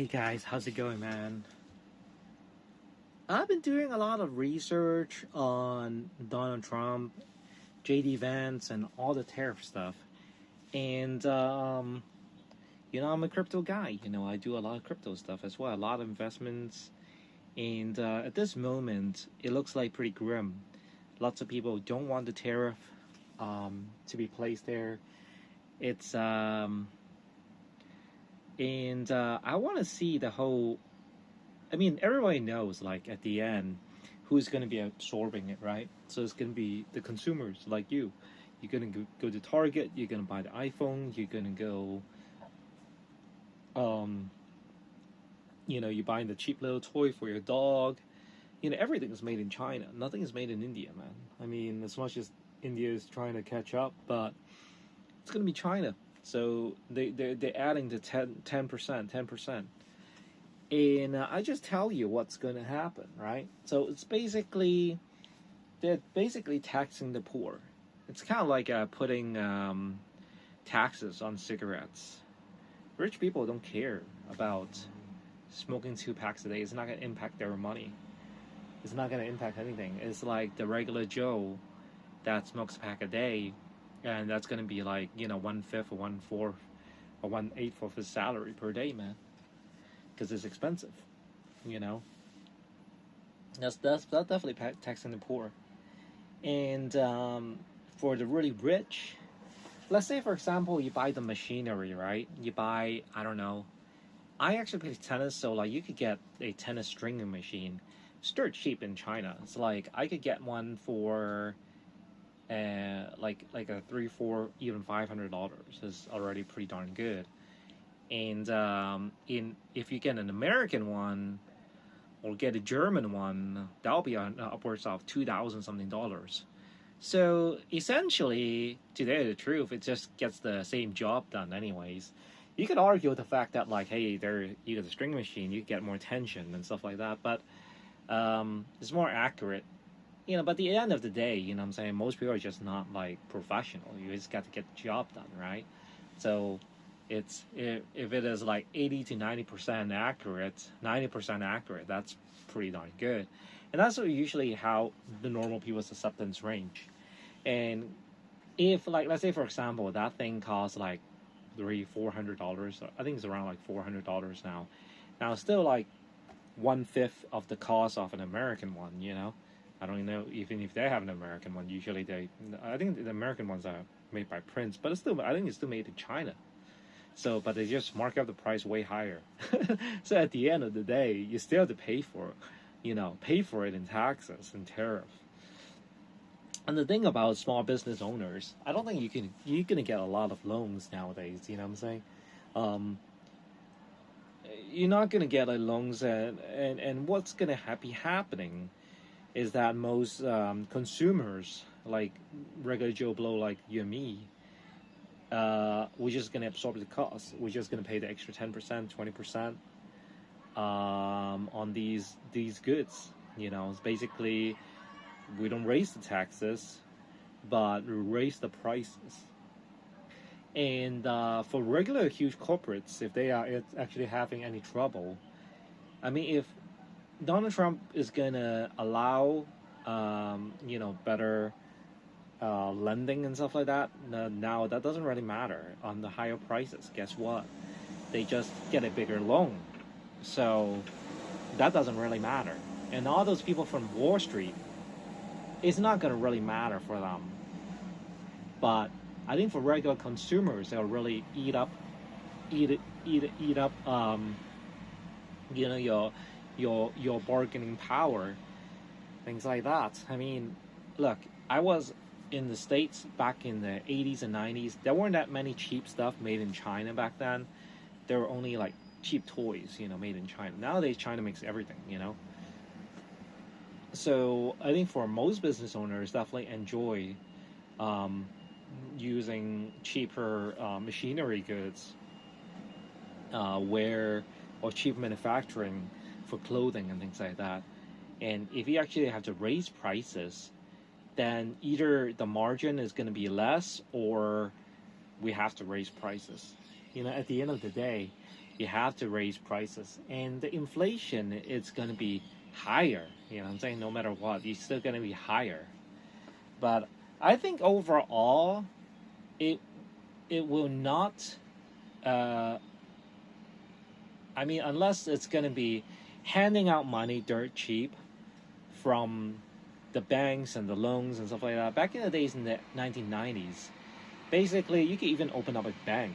Hey guys, how's it going, man? I've been doing a lot of research on Donald Trump, JD Vance, and all the tariff stuff. And, I'm a crypto guy. I do a lot of crypto stuff as well, a lot of investments. And at this moment, it looks like pretty grim. Lots of people don't want the tariff to be placed there. It's, and I want to see the whole. I mean, everybody knows, like, at the end, who's going to be absorbing it, right? So it's going to be the consumers like you. You're going to go to Target, you're going to buy the iPhone, you're going to go, you're buying the cheap little toy for your dog. Everything is made in China. Nothing is made in India, man. I mean, as much as India is trying to catch up, but it's going to be China. So they're adding the 10%. And I just tell you what's going to happen, right? So they're basically taxing the poor. It's kind of like putting taxes on cigarettes. Rich people don't care about smoking 2 packs a day. It's not going to impact their money. It's not going to impact anything. It's like the regular Joe that smokes a pack a day, and that's going to be like, 1/5 or 1/4 or 1/8 of his salary per day, man. Because it's expensive, you know. That's definitely taxing the poor. And for the really rich, let's say for example you buy the machinery, right? You buy, I don't know. I actually play tennis, so like you could get a tennis stringing machine. It's dirt cheap in China. It's like I could get one for like a 3, 4, even $500 is already pretty darn good. And if you get an American one or get a German one, that'll be upwards of $2,000 something. So essentially, to tell you the truth, it just gets the same job done anyways. You could argue with the fact that, like, hey, you get a string machine, you get more tension and stuff like that, but it's more accurate. But at the end of the day, what I'm saying, most people are just not like professional. You just got to get the job done, right? So it's if it is like 80 to 90% accurate, 90% accurate, that's pretty darn good. And that's usually how the normal people's acceptance range. And if, like, let's say for example that thing costs like $300-400, I think it's around like $400 now. Now it's still like 1/5 of the cost of an American one. I don't know even if they have an American one. Usually I think the American ones are made by Prince, but I think it's still made in China. So, but they just mark up the price way higher. So at the end of the day, you still have to pay for it in taxes and tariff. And the thing about small business owners, I don't think you're gonna get a lot of loans nowadays. You know what I'm saying? Um, you're not gonna get a loans, and what's gonna be happening is that most consumers, like regular Joe Blow, like you and me, we're just gonna absorb the cost. We're just gonna pay the extra 10%, 20% on these goods. It's basically we don't raise the taxes, but we raise the prices. And for regular huge corporates, if they are actually having any trouble, I mean, if Donald Trump is gonna allow, better lending and stuff like that. Now that doesn't really matter on the higher prices. Guess what? They just get a bigger loan, so that doesn't really matter. And all those people from Wall Street, it's not gonna really matter for them. But I think for regular consumers, they'll really eat up. Your bargaining power, things like that. I mean, look, I was in the States back in the 80s and 90s. There weren't that many cheap stuff made in China back then. There were only like cheap toys, made in China. Nowadays, China makes everything. So I think for most business owners, definitely enjoy using cheaper machinery goods, or cheap manufacturing for clothing and things like that. And if you actually have to raise prices, then either the margin is going to be less or we have to raise prices. At the end of the day, you have to raise prices, and the inflation is going to be higher. You know what I'm saying? No matter what, it's still going to be higher. But I think overall, it it will not. Uh, I mean, unless it's going to be handing out money dirt cheap from the banks and the loans and stuff like that. Back in the days in the 1990s, basically you could even open up a bank.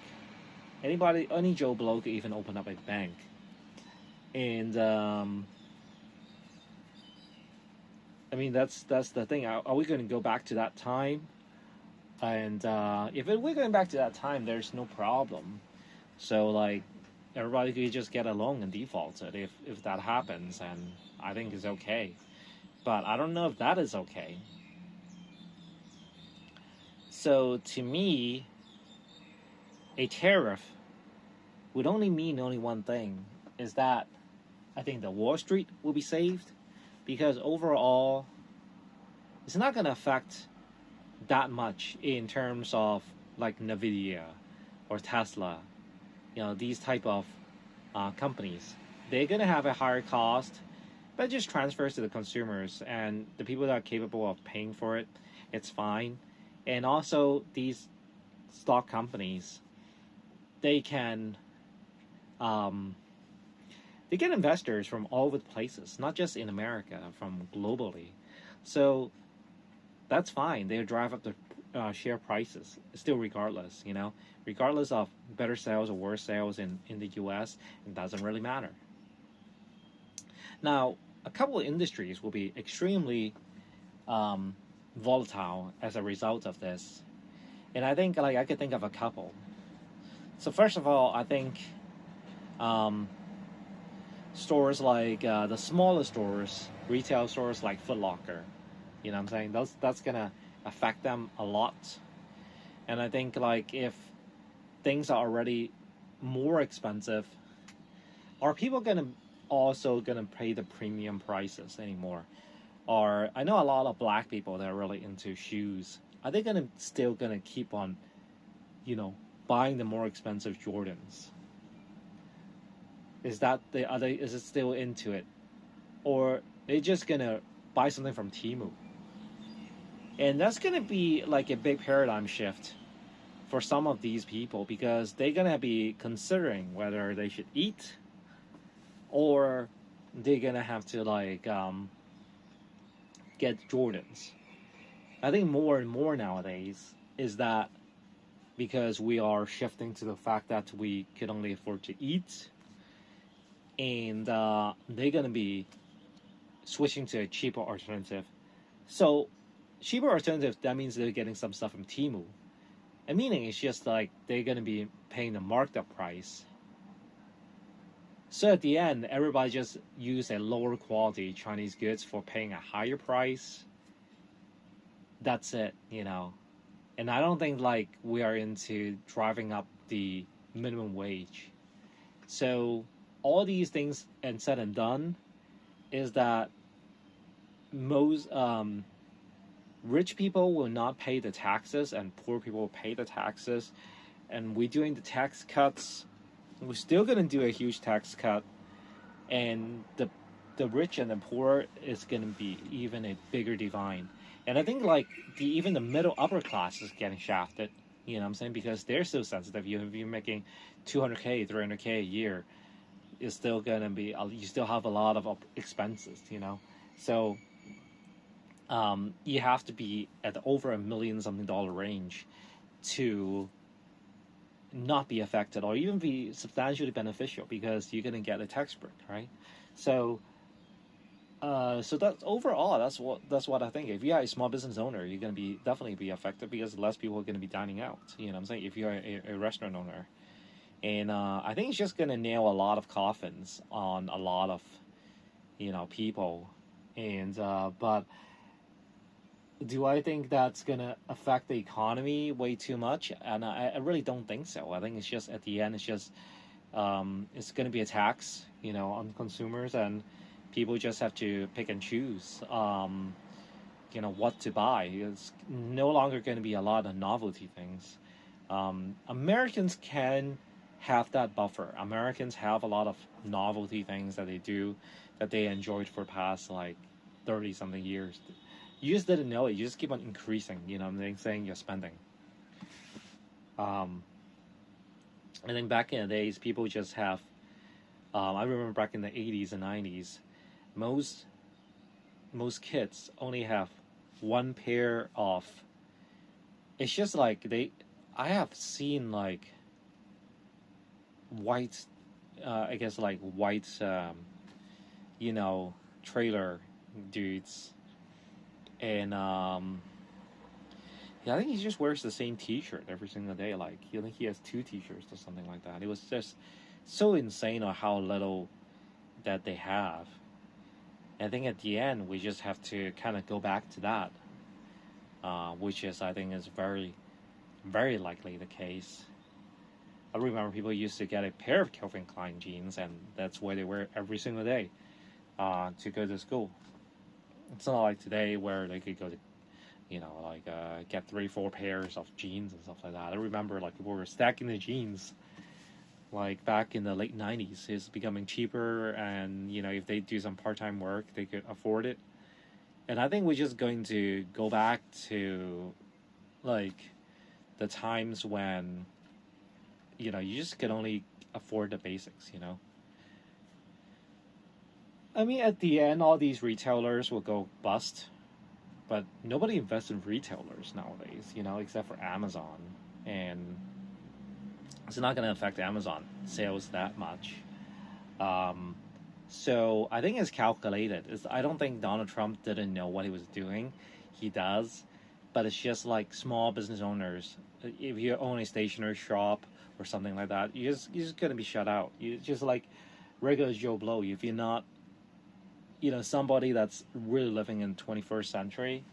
Anybody, any Joe Blow could even open up a bank. And I mean, that's the thing. Are we going to go back to that time? And if we're going back to that time, there's no problem. So like everybody could just get a loan and default it if that happens, and I think it's okay. But I don't know if that is okay. So to me, a tariff would only mean only one thing, is that I think the Wall Street will be saved, because overall it's not going to affect that much in terms of like Nvidia or Tesla, these type of companies. They're going to have a higher cost, but it just transfers to the consumers and the people that are capable of paying for it. It's fine. And also these stock companies, they can they get investors from all over the places, not just in America, from globally. So that's fine. They drive up the share prices still, regardless of better sales or worse sales in the US. It doesn't really matter. Now, a couple of industries will be extremely volatile as a result of this, and I think I could think of a couple. So first of all, I think stores like the smaller stores, retail stores like Foot Locker, you know what I'm saying? That's gonna affect them a lot. And I think if things are already more expensive, are people also gonna pay the premium prices anymore? Or I know a lot of black people that are really into shoes. Are they still gonna keep on, buying the more expensive Jordans? Is it still into it, or they just gonna buy something from Temu? And that's gonna be like a big paradigm shift for some of these people, because they're gonna be considering whether they should eat, or they're gonna have to get Jordans. I think more and more nowadays is that because we are shifting to the fact that we can only afford to eat, and they're gonna be switching to a cheaper alternative. So cheaper alternative, that means they're getting some stuff from Temu. And meaning it's just they're gonna be paying the marked up price. So at the end, everybody just use a lower quality Chinese goods for paying a higher price. That's it, And I don't think we are into driving up the minimum wage. So all these things and said and done is that most rich people will not pay the taxes and poor people will pay the taxes. And we're doing the tax cuts. We're still going to do a huge tax cut, and the rich and the poor is going to be even a bigger divide. And I think even the middle upper class is getting shafted, you know what I'm saying, because they're so sensitive. If you're making 200K, 300K a year, it's still going to be, you still have a lot of expenses, So you have to be at over $1 million something range to not be affected, or even be substantially beneficial, because you're going to get a tax break, right? So so that's overall, that's what I think. If you're a small business owner, you're going to be definitely be affected, because less people are going to be dining out, you know what I'm saying, if you're a restaurant owner. And I think it's just going to nail a lot of coffins on a lot of people. And but do I think that's going to affect the economy way too much? And I really don't think so. I think it's just, at the end, it's just it's going to be a tax, on consumers, and people just have to pick and choose, what to buy. It's no longer going to be a lot of novelty things. Americans can have that buffer. Americans have a lot of novelty things that they do that they enjoyed for past like 30 something years. You just didn't know it. You just keep on increasing, you know what I'm saying, your spending. Um, I think back in the days, people just have. I remember back in the 80s and 90s, most most kids only have one pair of. It's just like they. I have seen like white, I guess like white, you know, trailer dudes, and yeah, I think he just wears the same T-shirt every single day. Like, I think he has two T-shirts or something like that. It was just so insane on how little that they have. I think at the end we just have to kind of go back to that, which is I think is very, very likely the case. I remember people used to get a pair of Calvin Klein jeans, and that's what they wear every single day to go to school. It's not like today where they could go to, you know, like get 3, 4 pairs of jeans and stuff like that. I remember like people were stacking the jeans like back in the late 90s. It's becoming cheaper, and you know, if they do some part-time work they could afford it. And I think we're just going to go back to like the times when, you know, you just can only afford the basics, you know. I mean, at the end all these retailers will go bust, but nobody invests in retailers nowadays, you know, except for Amazon. And it's not going to affect Amazon sales that much. Um, so I think it's calculated. I don't think Donald Trump didn't know what he was doing. He does, but it's just like small business owners. If you own a stationery shop or something like that, you're just going to be shut out. You just like regular Joe Blow. If you're not, you know, somebody that's really living in 21st century,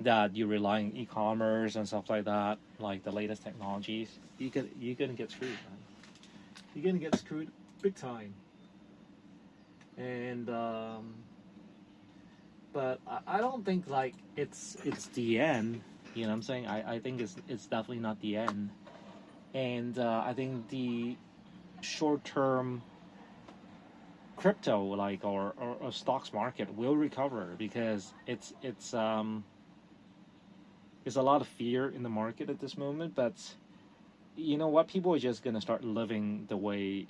that you rely on e-commerce and stuff like that, like the latest technologies, you're gonna get screwed, man. You're gonna get screwed big time. And but I don't think like it's the end. You know what I'm saying? I think it's definitely not the end. And I think the short term crypto like or stocks market will recover because it's there's a lot of fear in the market at this moment, but you know what, people are just going to start living the way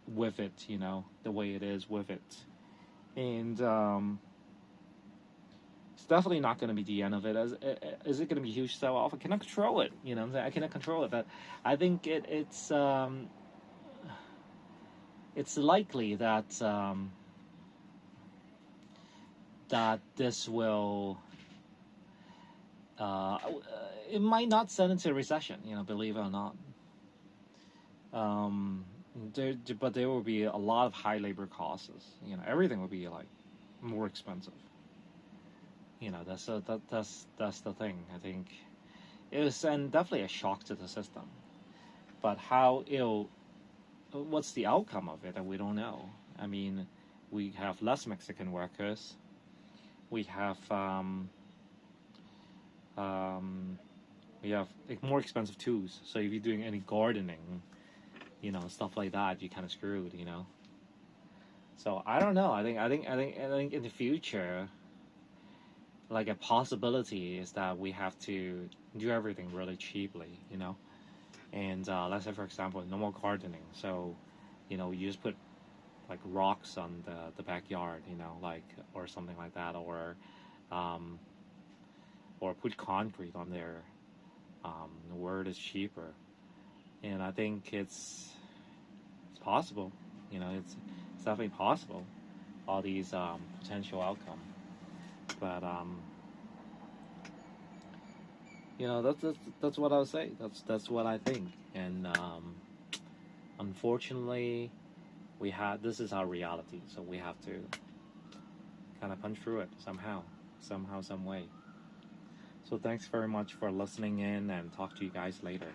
with it, you know, the way it is with it. And it's definitely not going to be the end of it. Is it going to be a huge sell off? I cannot control it, you know what I'm saying? I cannot control it, but I think it's likely that that this will it might not send into a recession, you know, believe it or not. Um, but there will be a lot of high labor costs. You know, everything will be like more expensive. You know, that's the thing. I think it was and definitely a shock to the system. But what's the outcome of it? We don't know. I mean, we have less Mexican workers. We have we have like more expensive tools. So if you're doing any gardening, you know, stuff like that, you're kind of screwed, you know. So I don't know. I think in the future, like a possibility is that we have to do everything really cheaply, you know. And let's say, for example, no more gardening. So, you know, you just put like rocks on the backyard, you know, like or something like that, or put concrete on there. The word is cheaper, and I think it's possible. You know, it's definitely possible. All these potential outcome, but you know, that's what I would say. That's what I think, and unfortunately, this is our reality, so we have to kind of punch through it somehow, some way. So thanks very much for listening in, and talk to you guys later.